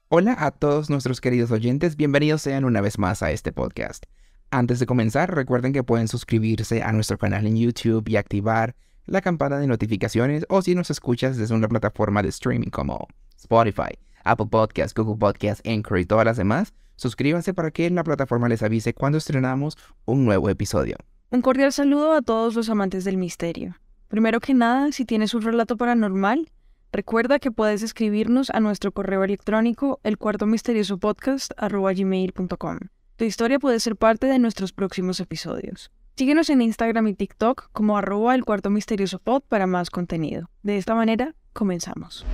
Hola a todos nuestros queridos oyentes, bienvenidos sean una vez más a este podcast. Antes de comenzar, recuerden que pueden suscribirse a nuestro canal en YouTube y activar la campana de notificaciones, o si nos escuchas desde una plataforma de streaming como Spotify, Apple Podcasts, Google Podcasts, Anchor y todas las demás, suscríbanse para que la plataforma les avise cuando estrenamos un nuevo episodio. Un cordial saludo a todos los amantes del misterio. Primero que nada, si tienes un relato paranormal, recuerda que puedes escribirnos a nuestro correo electrónico elcuartomisteriosopodcast@gmail.com. Tu historia puede ser parte de nuestros próximos episodios. Síguenos en Instagram y TikTok como @elcuartomisteriosopod para más contenido. De esta manera, comenzamos.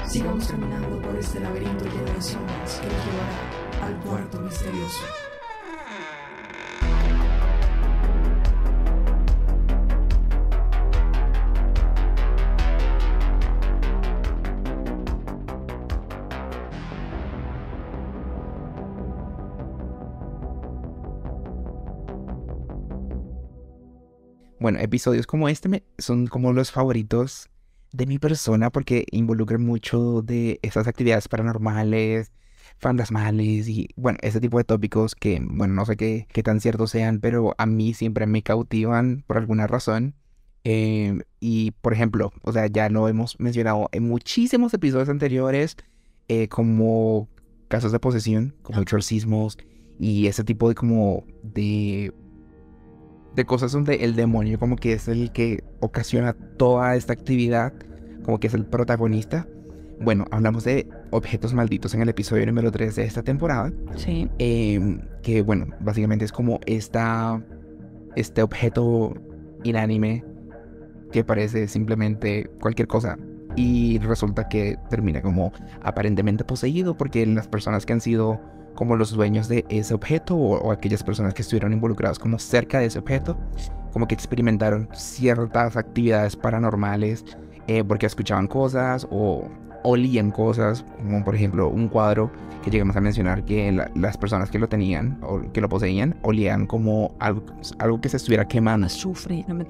Sigamos caminando por este laberinto lleno de sombras que nos llevará al cuarto misterioso. Bueno, episodios como este son como los favoritos de mi persona porque involucran mucho de esas actividades paranormales, fantasmales y, bueno, ese tipo de tópicos que, bueno, no sé qué tan ciertos sean, pero a mí siempre me cautivan por alguna razón. Y, por ejemplo, o sea, ya lo hemos mencionado en muchísimos episodios anteriores, como casos de posesión, como exorcismos y ese tipo de como de cosas donde el demonio como que es el que ocasiona toda esta actividad, como que es el protagonista. Bueno, hablamos de objetos malditos en el episodio número 3 de esta temporada. Sí. Que bueno, básicamente es como este objeto inánime que parece simplemente cualquier cosa y resulta que termina como aparentemente poseído porque las personas que han sido como los dueños de ese objeto o aquellas personas que estuvieron involucradas como cerca de ese objeto, como que experimentaron ciertas actividades paranormales porque escuchaban cosas o olían cosas, como por ejemplo un cuadro que llegamos a mencionar que las personas que lo tenían o que lo poseían olían como algo que se estuviera quemando. Azufre, no me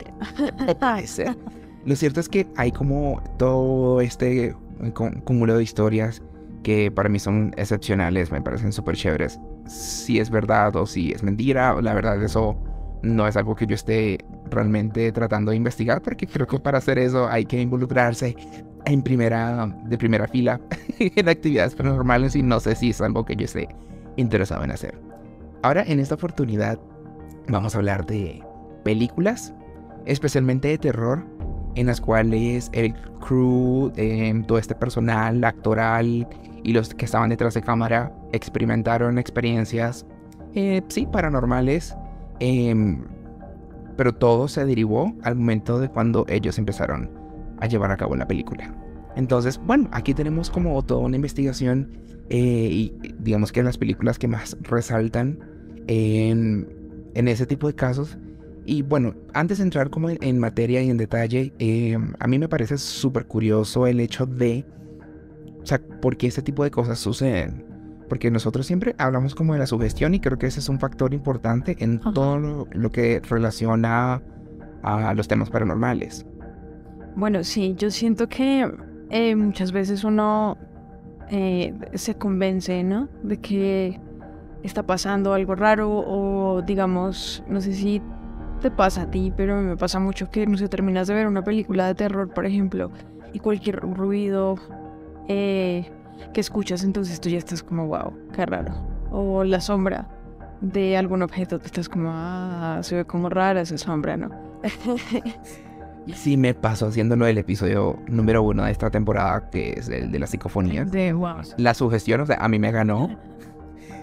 Lo cierto es que hay como todo este cúmulo de historias que para mí son excepcionales, me parecen súper chéveres. Si es verdad o si es mentira, la verdad eso no es algo que yo esté realmente tratando de investigar, porque creo que para hacer eso hay que involucrarse de primera fila en actividades paranormales y no sé si es algo que yo esté interesado en hacer. Ahora, en esta oportunidad, vamos a hablar de películas, especialmente de terror, en las cuales el crew, todo este personal actoral y los que estaban detrás de cámara experimentaron experiencias, sí, paranormales, pero todo se derivó al momento de cuando ellos empezaron a llevar a cabo la película. Entonces, bueno, aquí tenemos como toda una investigación y digamos que las películas que más resaltan en ese tipo de casos. Y bueno, antes de entrar como en materia y en detalle, a mí me parece súper curioso el hecho de, o sea, por qué este tipo de cosas suceden. Porque nosotros siempre hablamos como de la sugestión y creo que ese es un factor importante en todo lo que relaciona a los temas paranormales. Bueno, sí, yo siento que muchas veces uno se convence, ¿no? De que está pasando algo raro o, digamos, no sé si te pasa a ti, pero me pasa mucho que no sé, terminas de ver una película de terror, por ejemplo, y cualquier ruido que escuchas, entonces tú ya estás como, wow, qué raro. O la sombra de algún objeto, tú estás como, se ve como rara esa sombra, ¿no? Sí, me pasó haciéndolo el episodio número 1 de esta temporada, que es el de las psicofonías. De wow. La sugestión, o sea, a mí me ganó.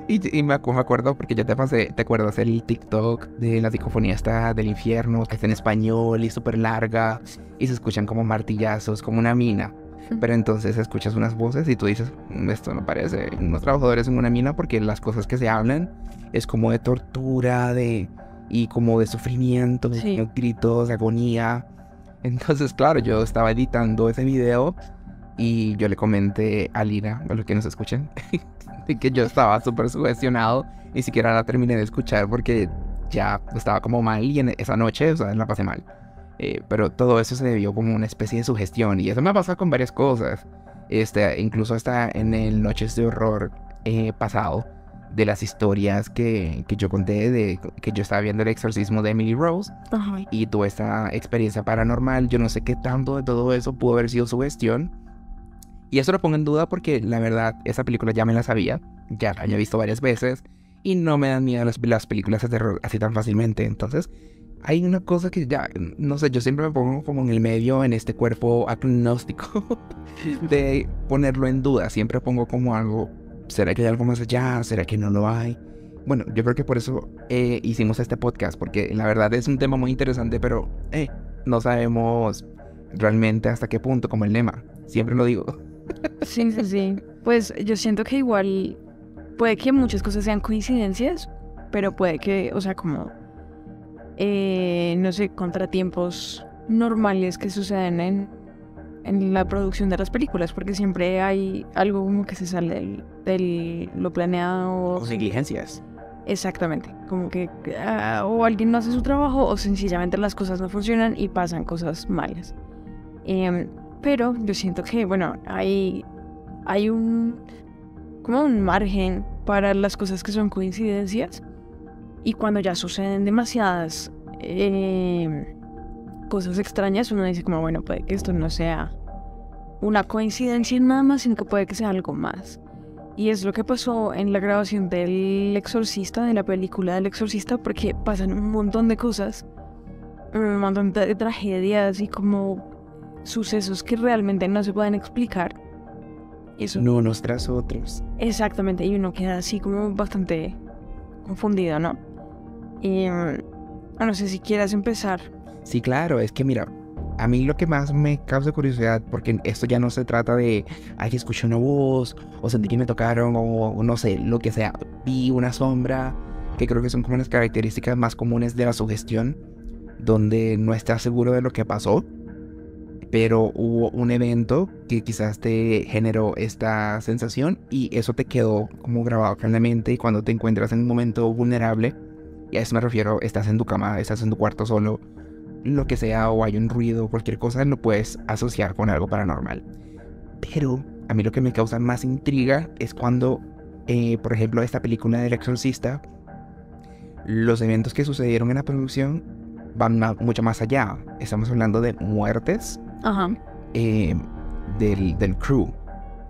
Y me acuerdo porque ya te pasé, ¿te acuerdas el TikTok de la psicofonía esta del infierno, que está en español y súper larga y se escuchan como martillazos, como una mina? Pero entonces escuchas unas voces y tú dices, esto no parece unos trabajadores en una mina, porque las cosas que se hablan es como de tortura, y como de sufrimiento, Sí. gritos, de agonía. Entonces, claro, yo estaba editando ese video y yo le comenté a Lina, a los que nos escuchen, que yo estaba súper sugestionado. Ni siquiera la terminé de escuchar porque ya estaba como mal y en esa noche, o sea, la pasé mal. Pero todo eso se debió como una especie de sugestión y eso me ha pasado con varias cosas. Incluso hasta en el Noches de Horror pasado, de las historias que yo conté de que yo estaba viendo el exorcismo de Emily Rose Ajá. y tuve esta experiencia paranormal. Yo no sé qué tanto de todo eso pudo haber sido sugestión. Y eso lo pongo en duda porque la verdad esa película ya me la sabía, ya la había visto varias veces y no me dan miedo las películas de terror así tan fácilmente. Entonces hay una cosa que ya, no sé, yo siempre me pongo como en el medio, en este cuerpo agnóstico de ponerlo en duda. Siempre pongo como algo, ¿será que hay algo más allá? ¿Será que no lo hay? Bueno, yo creo que por eso hicimos este podcast, porque la verdad es un tema muy interesante, pero no sabemos realmente hasta qué punto, como el lema, siempre lo digo. Sí, sí, sí. Pues yo siento que igual puede que muchas cosas sean coincidencias, pero puede que, o sea, como, no sé, contratiempos normales que suceden en la producción de las películas, porque siempre hay algo como que se sale del lo planeado. O negligencias. Exactamente, como que o alguien no hace su trabajo o sencillamente las cosas no funcionan y pasan cosas malas. Pero yo siento que, bueno, hay como un margen para las cosas que son coincidencias y cuando ya suceden demasiadas cosas extrañas, uno dice como, bueno, puede que esto no sea una coincidencia nada más, sino que puede que sea algo más. Y es lo que pasó en la grabación del Exorcista, de la película del Exorcista, porque pasan un montón de cosas, un montón de tragedias y como sucesos que realmente no se pueden explicar. Eso. No unos tras otros. Exactamente, y uno queda así como bastante confundido, ¿no? Y no sé si quieras empezar. Sí, claro, es que mira, a mí lo que más me causa curiosidad, porque esto ya no se trata de, ay, que escuché una voz, o sentí que me tocaron, o no sé, lo que sea, vi una sombra, que creo que son como las características más comunes de la sugestión, donde no estás seguro de lo que pasó, pero hubo un evento que quizás te generó esta sensación y eso te quedó como grabado acá en la mente y cuando te encuentras en un momento vulnerable, y a eso me refiero, estás en tu cama, estás en tu cuarto solo, lo que sea, o hay un ruido, cualquier cosa, lo puedes asociar con algo paranormal. Pero a mí lo que me causa más intriga es cuando, por ejemplo, esta película del Exorcista, los eventos que sucedieron en la producción van mucho más allá. Estamos hablando de muertes Ajá. del crew.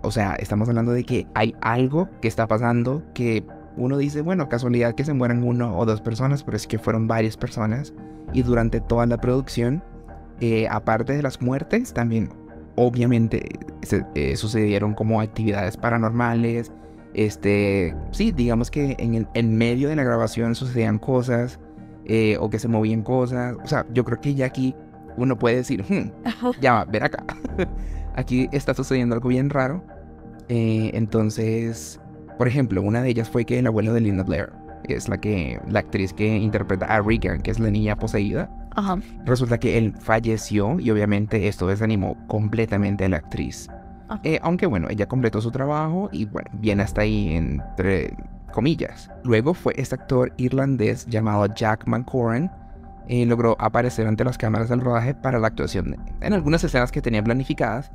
O sea, estamos hablando de que hay algo que está pasando que uno dice, bueno, casualidad que se mueran 1 o 2 personas, pero es que fueron varias personas. Y durante toda la producción, aparte de las muertes, también obviamente sucedieron como actividades paranormales. Sí, digamos que en medio de la grabación sucedían cosas o que se movían cosas. O sea, yo creo que ya aquí uno puede decir, ya va, ven acá. Aquí está sucediendo algo bien raro. Entonces, por ejemplo, una de ellas fue que el abuelo de Linda Blair, es la actriz que interpreta a Regan, que es la niña poseída. Ajá. Resulta que él falleció y obviamente esto desanimó completamente a la actriz. Aunque bueno, ella completó su trabajo y bueno, bien hasta ahí entre comillas. Luego fue este actor irlandés llamado Jack McCorran. Logró aparecer ante las cámaras del rodaje para la actuación en algunas escenas que tenía planificadas.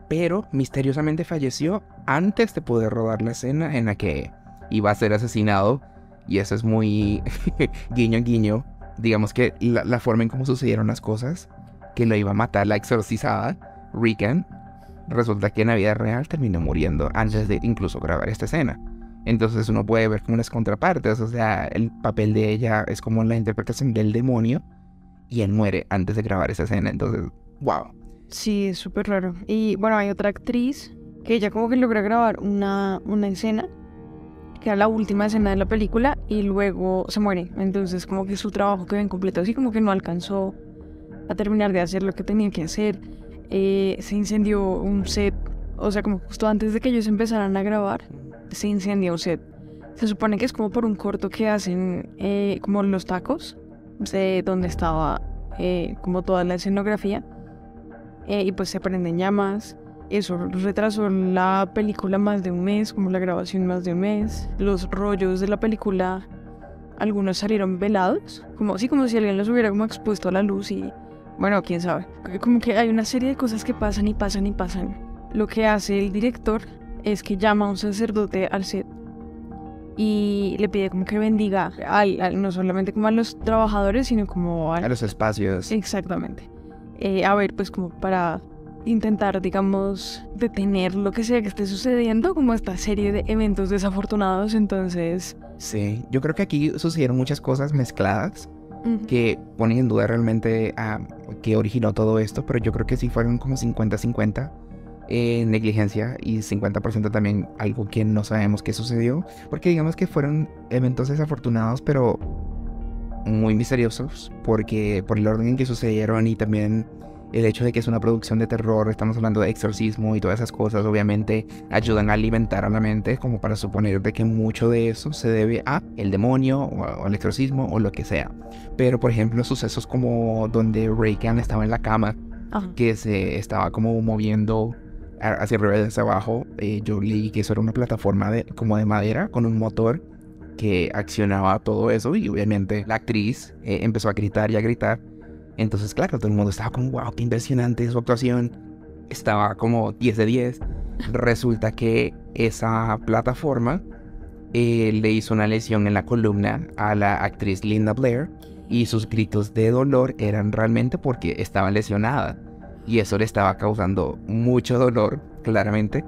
Pero misteriosamente falleció antes de poder rodar la escena en la que iba a ser asesinado. Y eso es muy guiño guiño. Digamos que la forma en cómo sucedieron las cosas, que lo iba a matar la exorcizada Regan, resulta que en la vida real terminó muriendo antes de incluso grabar esta escena. Entonces uno puede ver como unas contrapartes. O sea, el papel de ella es como la interpretación del demonio y él muere antes de grabar esa escena. Entonces, wow. Sí, es súper raro. Y bueno, hay otra actriz que ella como que logra grabar una escena, que era la última escena de la película, y luego se muere. Entonces como que su trabajo quedó incompleto, así como que no alcanzó a terminar de hacer lo que tenía que hacer. Se incendió un set, o sea, como justo antes de que ellos empezaran a grabar, se incendió un set. Se supone que es como por un corto que hacen como los tacos, de donde estaba como toda la escenografía. Y pues se prenden llamas. Eso retrasó la película más de un mes, como la grabación más de un mes. Los rollos de la película algunos salieron velados, como si alguien los hubiera como expuesto a la luz y, bueno, quién sabe. Como que hay una serie de cosas que pasan y pasan y pasan. Lo que hace el director es que llama a un sacerdote al set y le pide como que bendiga no solamente como a los trabajadores, sino como A los espacios. Exactamente. A ver, pues como para intentar, digamos, detener lo que sea que esté sucediendo, como esta serie de eventos desafortunados. Entonces, Sí, yo creo que aquí sucedieron muchas cosas mezcladas ujú, que ponen en duda realmente a qué originó todo esto, pero yo creo que sí fueron como 50-50 negligencia y 50% también algo que no sabemos qué sucedió, porque digamos que fueron eventos desafortunados, pero muy misteriosos, porque por el orden en que sucedieron y también el hecho de que es una producción de terror, estamos hablando de exorcismo y todas esas cosas, obviamente ayudan a alimentar a la mente como para suponer de que mucho de eso se debe a el demonio o al exorcismo o lo que sea. Pero por ejemplo sucesos como donde Reagan estaba en la cama, ajá. que se estaba como moviendo hacia arriba y hacia abajo, yo leí que eso era una plataforma como de madera con un motor que accionaba todo eso y obviamente la actriz empezó a gritar y a gritar. Entonces, claro, todo el mundo estaba como, wow, qué impresionante su actuación. Estaba como 10 de 10. Resulta que esa plataforma le hizo una lesión en la columna a la actriz Linda Blair y sus gritos de dolor eran realmente porque estaba lesionada y eso le estaba causando mucho dolor, claramente.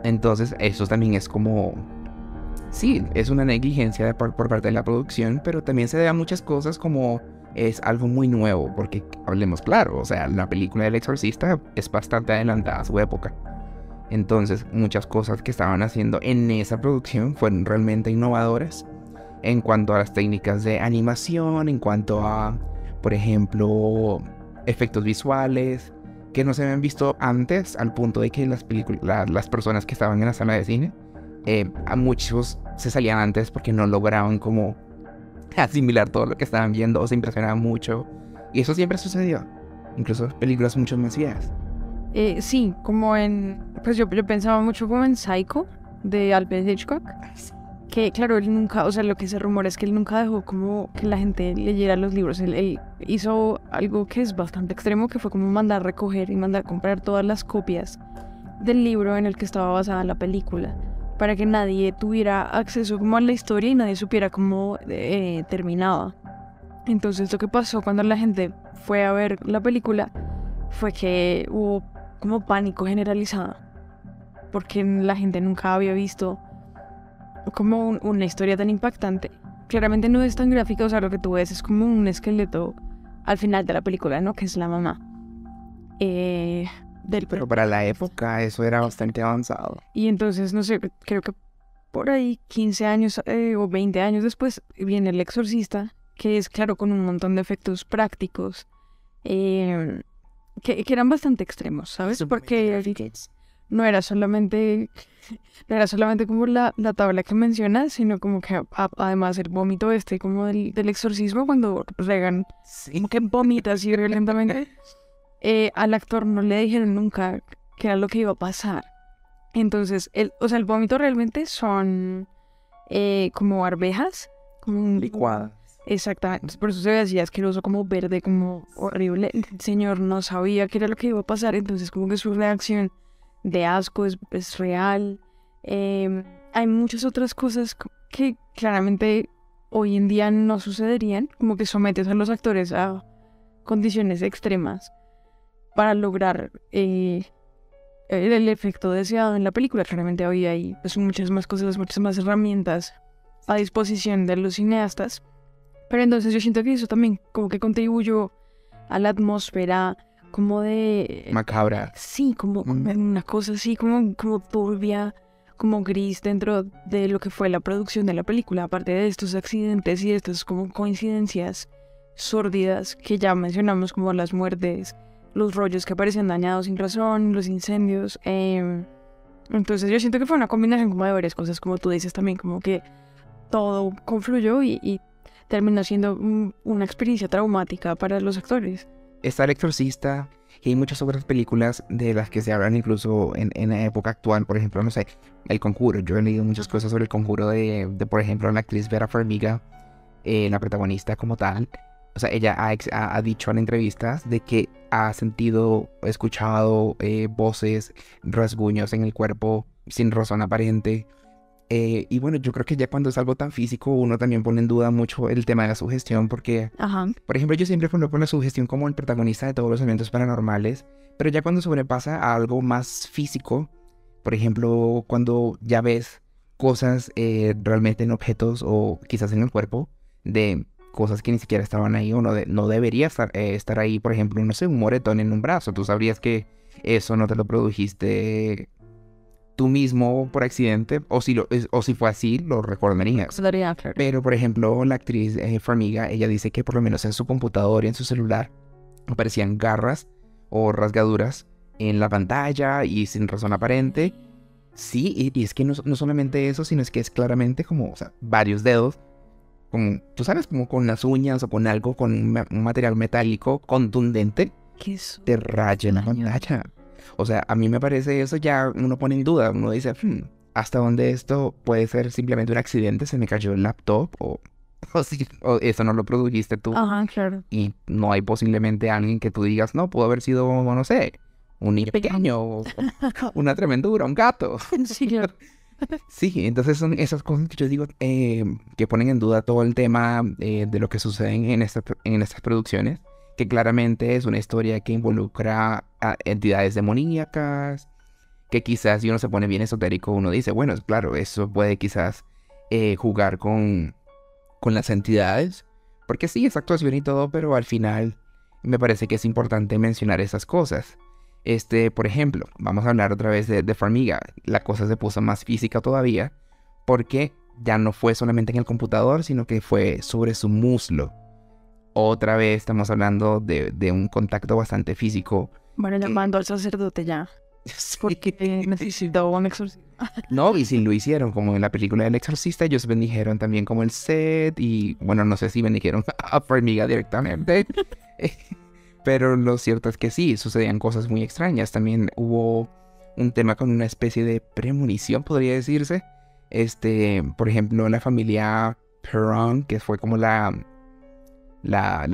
Entonces, eso también es como... Sí, es una negligencia por parte de la producción, pero también se debe a muchas cosas como es algo muy nuevo, porque hablemos claro, o sea, la película del Exorcista es bastante adelantada a su época. Entonces, muchas cosas que estaban haciendo en esa producción fueron realmente innovadoras en cuanto a las técnicas de animación, en cuanto a, por ejemplo, efectos visuales que no se habían visto antes, al punto de que las personas que estaban en la sala de cine, a muchos se salían antes porque no lograban como asimilar todo lo que estaban viendo o se impresionaban mucho. Y eso siempre sucedió, incluso películas mucho más viejas. Sí, como en... Pues yo pensaba mucho como en Psycho, de Alfred Hitchcock. Que claro, él nunca, o sea, lo que se rumora es que él nunca dejó como que la gente leyera los libros. Él hizo algo que es bastante extremo, que fue como mandar recoger y mandar comprar todas las copias del libro en el que estaba basada la película, para que nadie tuviera acceso como a la historia y nadie supiera cómo terminaba. Entonces lo que pasó cuando la gente fue a ver la película fue que hubo como pánico generalizado, porque la gente nunca había visto como una historia tan impactante. Claramente no es tan gráfica, o sea, lo que tú ves es como un esqueleto al final de la película, ¿no? Que es la mamá del... Pero para la época eso era bastante avanzado. Y entonces, no sé, creo que por ahí 15 años o 20 años después viene El Exorcista, que es, claro, con un montón de efectos prácticos que eran bastante extremos, ¿sabes? Porque no era solamente como la tabla que mencionas, sino como que además el vómito como del exorcismo, cuando Regan como que vomita así violentamente. Al actor no le dijeron nunca qué era lo que iba a pasar. Entonces, o sea, el vómito realmente son como arvejas, como Licuadas. exactamente, por eso se ve así asqueroso, como verde, como horrible. El señor no sabía qué era lo que iba a pasar, entonces como que su reacción de asco es real. Hay muchas otras cosas que claramente hoy en día no sucederían, como que sometes a los actores a condiciones extremas para lograr el efecto deseado en la película. Claramente hoy hay pues, muchas más cosas, muchas más herramientas a disposición de los cineastas. Pero entonces yo siento que eso también como que contribuyó a la atmósfera como de... Macabra. Sí, como una cosa así, como turbia, como gris dentro de lo que fue la producción de la película. Aparte de estos accidentes y de estas como coincidencias sórdidas que ya mencionamos, como las muertes, los rollos que aparecían dañados sin razón, los incendios. Entonces yo siento que fue una combinación como de varias cosas, como tú dices también, como que todo confluyó y terminó siendo una experiencia traumática para los actores. Está El Exorcista y hay muchas otras películas de las que se hablan incluso en la época actual. Por ejemplo, no sé, El Conjuro. Yo he leído muchas cosas sobre El Conjuro de por ejemplo, la actriz Vera Farmiga, la protagonista como tal, o sea, ella ha dicho en entrevistas de que ha sentido, escuchado voces, rasguños en el cuerpo sin razón aparente. Y bueno, yo creo que ya cuando es algo tan físico, uno también pone en duda mucho el tema de la sugestión, porque, Ajá. por ejemplo, yo siempre coloco la sugestión como el protagonista de todos los eventos paranormales, pero ya cuando sobrepasa a algo más físico, por ejemplo, cuando ya ves cosas realmente en objetos o quizás en el cuerpo de cosas que ni siquiera estaban ahí o no debería estar ahí, por ejemplo, no sé, un moretón en un brazo, tú sabrías que eso no te lo produjiste tú mismo por accidente, o si fue así, lo recordarías. Claro. Pero, por ejemplo, la actriz Farmiga, ella dice que por lo menos en su computador y en su celular aparecían garras o rasgaduras en la pantalla y sin razón aparente. Sí, y es que no solamente eso, sino es que es claramente como, o sea, varios dedos, como, tú sabes, como con las uñas o con algo, con un material metálico contundente, ¿Qué es? te rayan la pantalla. O sea, a mí me parece eso ya uno pone en duda, uno dice, ¿hasta dónde esto puede ser simplemente un accidente? Se me cayó el laptop o eso no lo produjiste tú. Ajá, claro. Y no hay posiblemente alguien que tú digas, no, pudo haber sido, no sé, un niño pequeño, o una tremendura, un gato. Sí, claro. Sí, entonces son esas cosas que yo digo que ponen en duda todo el tema de lo que sucede en estas producciones, que claramente es una historia que involucra a entidades demoníacas, que quizás si uno se pone bien esotérico, uno dice, bueno, claro, eso puede quizás jugar con las entidades, porque sí, es actuación y todo, pero al final me parece que es importante mencionar esas cosas. Por ejemplo, vamos a hablar otra vez de Farmiga. La cosa se puso más física todavía, porque ya no fue solamente en el computador, sino que fue sobre su muslo. Otra vez estamos hablando de un contacto bastante físico. Bueno, llamando al sacerdote ya. Porque necesito un exorcismo. No, y si lo hicieron, como en la película del Exorcista, ellos bendijeron también como el set y, bueno, no sé si bendijeron a Farmiga directamente. Pero lo cierto es que sí, sucedían cosas muy extrañas. También hubo un tema con una especie de premonición, podría decirse. Por ejemplo, la familia Perron, que fue como la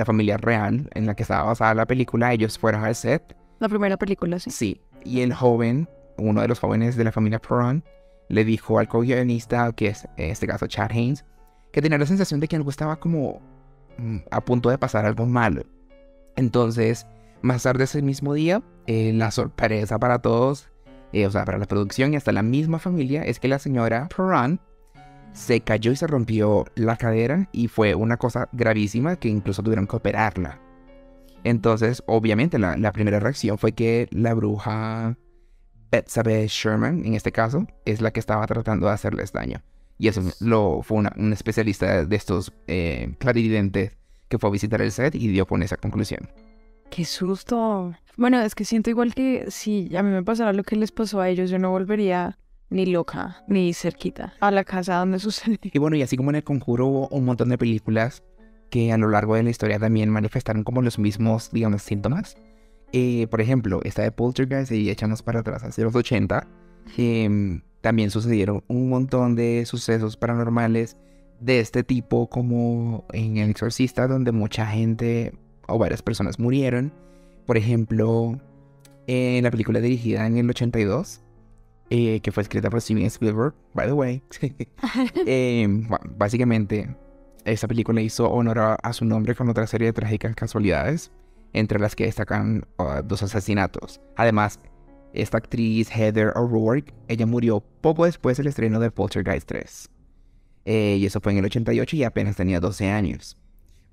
familia real en la que estaba basada la película, ellos fueron al set. La primera película, sí. Sí, y el joven, uno de los jóvenes de la familia Perron, le dijo al co-guionista, que es en este caso Chad Haynes, que tenía la sensación de que algo estaba como a punto de pasar algo malo. Entonces, más tarde ese mismo día, la sorpresa para todos, o sea, para la producción y hasta la misma familia, es que la señora Perron se cayó y se rompió la cadera y fue una cosa gravísima que incluso tuvieron que operarla. Entonces, obviamente, la primera reacción fue que la bruja Betsabé Sherman, en este caso, es la que estaba tratando de hacerles daño. Y eso fue un especialista de estos clarividentes que fue a visitar el set y dio con esa conclusión. ¡Qué susto! Bueno, es que siento igual que si a mí me pasara lo que les pasó a ellos, yo no volvería ni loca, ni cerquita a la casa donde sucedió. Y bueno, y así como en El Conjuro hubo un montón de películas que a lo largo de la historia también manifestaron como los mismos, digamos, síntomas. Por ejemplo, esta de Poltergeist, y echamos para atrás hacia los 80, también sucedieron un montón de sucesos paranormales de este tipo, como en El Exorcista, donde mucha gente o varias personas murieron. Por ejemplo, en la película dirigida en el 82, que fue escrita por Steven Spielberg, by the way. Básicamente, esta película hizo honor a su nombre con otra serie de trágicas casualidades, entre las que destacan 2 asesinatos. Además, esta actriz Heather O'Rourke, ella murió poco después del estreno de Poltergeist 3. Y eso fue en el 88 y apenas tenía 12 años.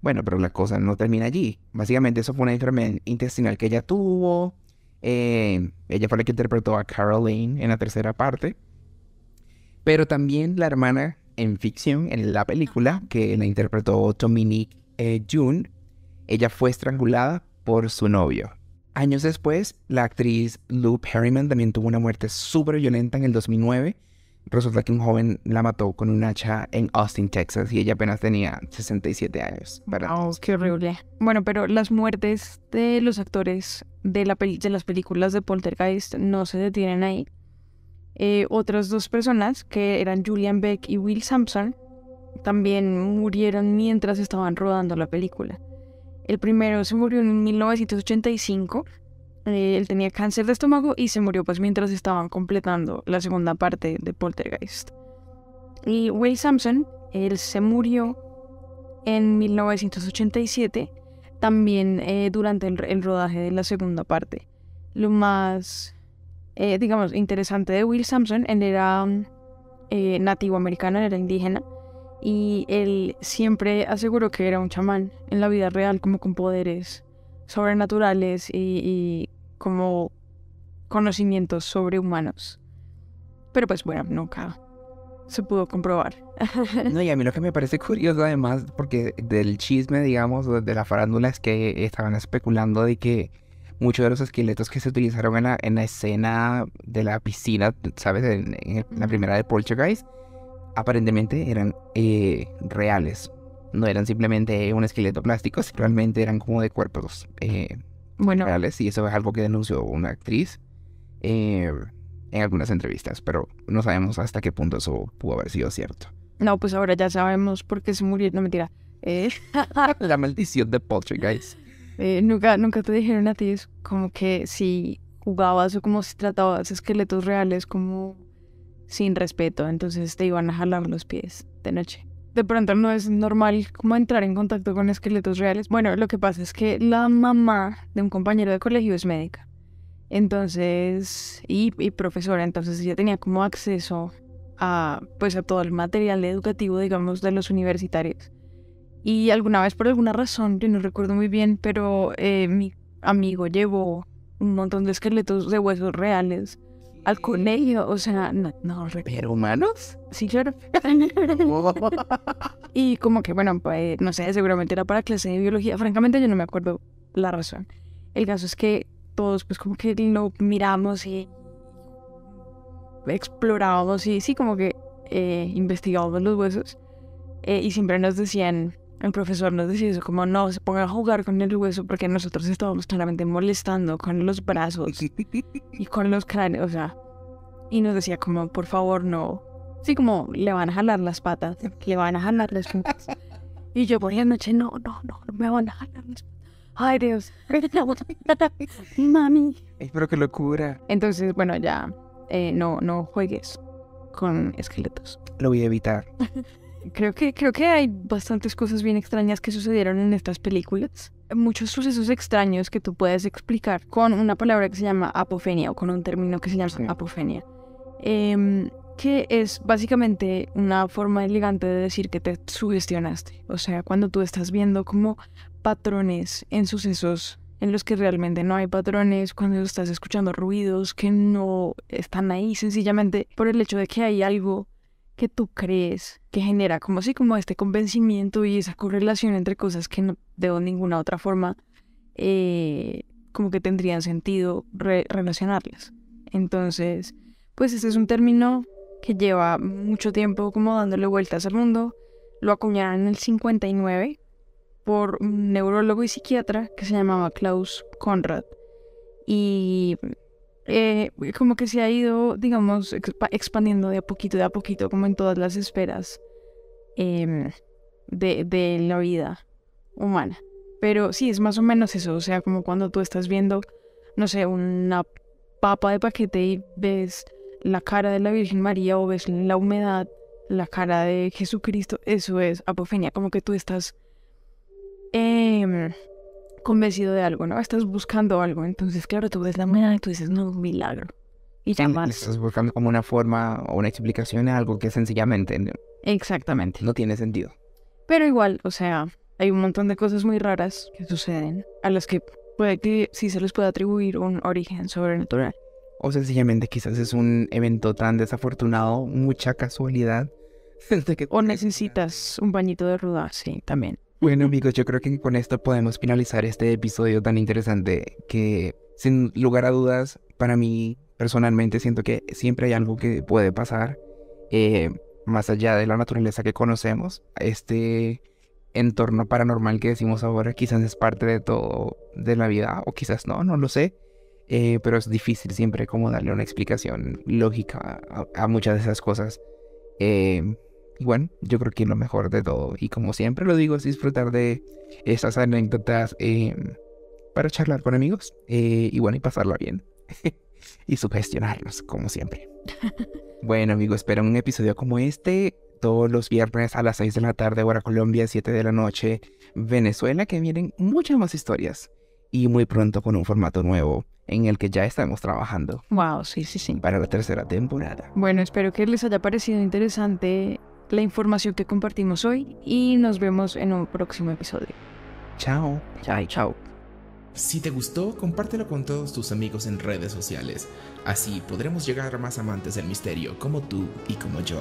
Bueno, pero la cosa no termina allí. Básicamente eso fue una enfermedad intestinal que ella tuvo. Ella fue la que interpretó a Caroline en la tercera parte. Pero también la hermana en ficción, en la película, que la interpretó Dominique June, ella fue estrangulada por su novio. Años después, la actriz Lou Perryman también tuvo una muerte súper violenta en el 2009. Resulta que un joven la mató con un hacha en Austin, Texas, y ella apenas tenía 67 años. Oh, qué horrible. Bueno, pero las muertes de los actores de las películas de Poltergeist no se detienen ahí. Otras 2 personas, que eran Julian Beck y Will Sampson, también murieron mientras estaban rodando la película. El primero se murió en 1985. Él tenía cáncer de estómago y se murió pues mientras estaban completando la segunda parte de Poltergeist. Y Will Sampson, él se murió en 1987, también durante el rodaje de la segunda parte. Lo más, digamos, interesante de Will Sampson, él era nativo americano, era indígena, y él siempre aseguró que era un chamán en la vida real, como con poderes sobrenaturales y como conocimientos sobrehumanos. Pero pues bueno, nunca se pudo comprobar. No, y a mí lo que me parece curioso además, porque del chisme, digamos, o de la farándula, es que estaban especulando de que muchos de los esqueletos que se utilizaron en la escena de la piscina, ¿sabes? En la primera de Poltergeist, aparentemente eran reales. No eran simplemente un esqueleto plástico, realmente eran como de cuerpos Bueno, reales. Y eso es algo que denunció una actriz en algunas entrevistas, pero no sabemos hasta qué punto eso pudo haber sido cierto. no, pues ahora ya sabemos por qué se murió. No, mentira. La maldición de Poltergeist. Nunca te dijeron a ti, es como que si jugabas o como si tratabas esqueletos reales como sin respeto, entonces te iban a jalar los pies de noche. De pronto no es normal como entrar en contacto con esqueletos reales. Bueno, lo que pasa es que la mamá de un compañero de colegio es médica. Entonces, y profesora, entonces ella tenía como acceso a, pues, a todo el material educativo, digamos, de los universitarios. Y alguna vez, por alguna razón, yo no recuerdo muy bien, pero mi amigo llevó un montón de esqueletos de huesos reales al colegio. O sea, no recuerdo. ¿Pero humanos? Sí, claro. Y como que, bueno, pues, no sé, seguramente era para clase de biología. Francamente, yo no me acuerdo la razón. El caso es que todos, pues, como que lo miramos y explorábamos y sí, como que investigábamos los huesos. Y siempre nos decían, el profesor nos decía eso, como no se pongan a jugar con el hueso porque nosotros estábamos claramente molestando con los brazos y con los cráneos, o sea, y nos decía como, por favor, no. Sí, como le van a jalar las patas, le van a jalar las patas. Y yo por la noche, no me van a jalar las patas. Ay, Dios. Mami. Ay, pero qué locura. Entonces, bueno, ya no juegues con esqueletos. Lo voy a evitar. Creo que hay bastantes cosas bien extrañas que sucedieron en estas películas. Muchos sucesos extraños que tú puedes explicar con una palabra que se llama apofenia o con un término que se llama apofenia. Que es básicamente una forma elegante de decir que te sugestionaste. O sea, cuando tú estás viendo como patrones en sucesos en los que realmente no hay patrones, cuando estás escuchando ruidos que no están ahí sencillamente por el hecho de que hay algo que tú crees que genera como así como este convencimiento y esa correlación entre cosas que no de ninguna otra forma como que tendrían sentido relacionarlas. Entonces, pues este es un término que lleva mucho tiempo como dándole vueltas al mundo. Lo acuñaron en el 59 por un neurólogo y psiquiatra que se llamaba Klaus Conrad. Y como que se ha ido, digamos, expandiendo de a poquito, como en todas las esferas de la vida humana. Pero sí, es más o menos eso, o sea, como cuando tú estás viendo, no sé, una papa de paquete y ves la cara de la Virgen María o ves la humedad, la cara de Jesucristo, eso es apofenia, como que tú estás convencido de algo, ¿no? Estás buscando algo, entonces claro, tú ves la humedad y tú dices, no, un milagro. Y ya más. Estás buscando como una forma o una explicación a algo que sencillamente Exactamente. no tiene sentido. Pero igual, o sea, hay un montón de cosas muy raras que suceden a las que puede que sí se les pueda atribuir un origen sobrenatural. O sencillamente quizás es un evento tan desafortunado, mucha casualidad. O necesitas un bañito de ruda, sí, también. Bueno, amigos, yo creo que con esto podemos finalizar este episodio tan interesante que, sin lugar a dudas, para mí personalmente siento que siempre hay algo que puede pasar más allá de la naturaleza que conocemos. Este entorno paranormal que decimos ahora quizás es parte de todo de la vida o quizás no lo sé. Pero es difícil siempre como darle una explicación lógica a muchas de esas cosas. Y bueno, yo creo que lo mejor de todo, y como siempre lo digo, es disfrutar de esas anécdotas para charlar con amigos y bueno, y pasarla bien. Y sugestionarnos, como siempre. Bueno, amigos, espero un episodio como este todos los viernes a las 6 de la tarde, hora Colombia, 7 de la noche, Venezuela, que vienen muchas más historias. Y muy pronto con un formato nuevo en el que ya estamos trabajando Wow, sí, sí, sí. para la tercera temporada. Bueno, espero que les haya parecido interesante la información que compartimos hoy y nos vemos en un próximo episodio. Chao. Chao, chao. Si te gustó, compártelo con todos tus amigos en redes sociales. Así podremos llegar a más amantes del misterio como tú y como yo.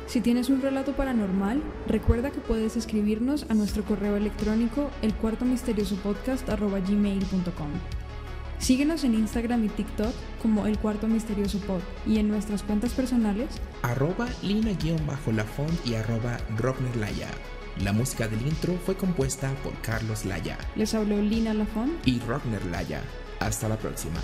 Si tienes un relato paranormal, recuerda que puedes escribirnos a nuestro correo electrónico elcuartomisteriosopodcast@gmail.com. Síguenos en Instagram y TikTok como El Cuarto Misterioso Pod y en nuestras cuentas personales @lina_lafont y @rocknerlaya. La música del intro fue compuesta por Carlos Laya les habló Lina Lafont y Rockner Laya. Hasta la próxima.